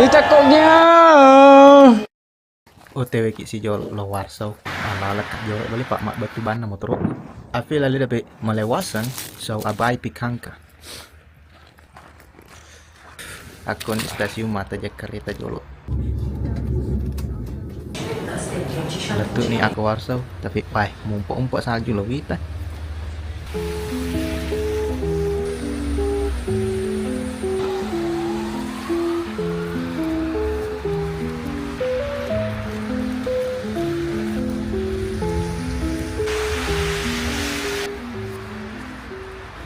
Ini cakoknya. OTW ki si jol lo Warsaw. Ala kak jol balik pak mak batu bana motor. Afil ali dapat melewasan so abai pikangka. Akon stasiun mata Jakarta jolo. Letuk ni aku Warsaw tapi pai mumpuk-mumpuk salju lo kita.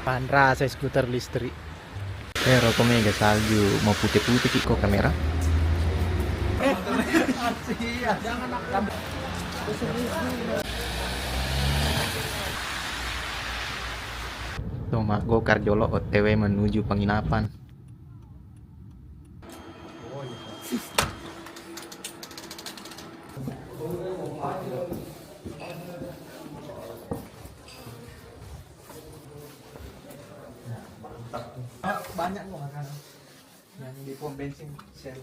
Pandra saya skuter listrik. Pero komega salju mau putih-putih kok kamera. Toma gokar jolo OTW menuju penginapan. Banyak kok makanan yang di pom bensin Shell.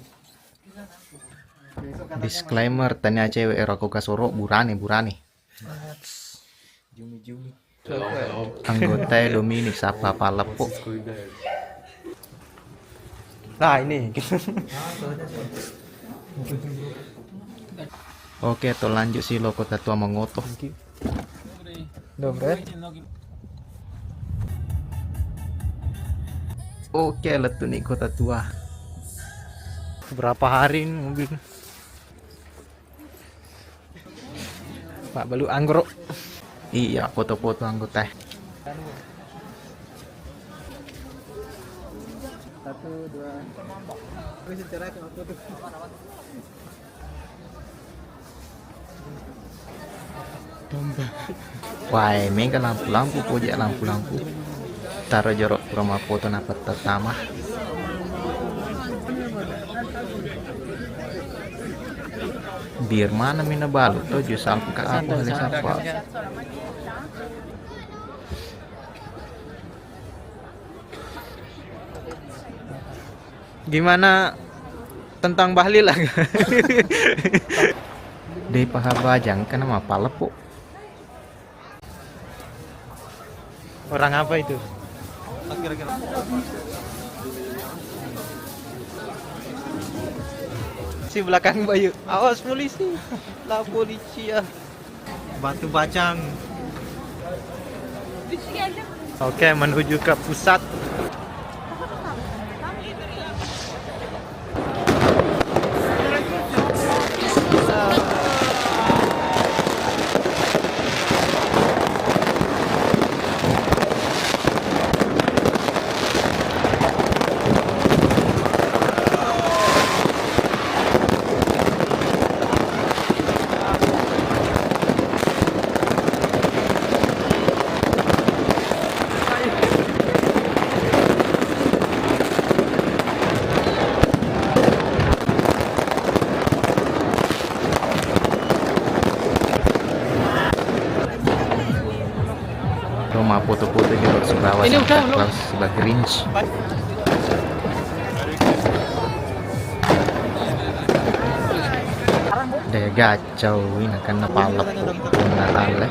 Disclaimer, tanya cewek rokok kasoro burane. Jumi. Anggota Dominic sapa palepo. Nah ini. Oke, to lanjut si loko tatua mengotoh. Dobre. Oke, letu nih kota tua. Berapa hari ini mobil? Pak balu anggrok. Iya, foto-foto anggota. 1, 2. Wah, mega lampu-lampu pojok lampu-lampu. Taruh jorok rumah foto napat pertama. Biar mana mina balu tuh jus salpu ke aku oleh siapa. Gimana tentang Bahlil lah? Dei pahabajang kan nama palepo. Orang apa itu? Si belakang Bayu. Awas polisi. La polisi ya. Batu bacang. Oke, menuju ke pusat. Rumah foto-foto di Surawa Santa Claus sebagai Grinch. Daya gacau ini karena palep Natal ya.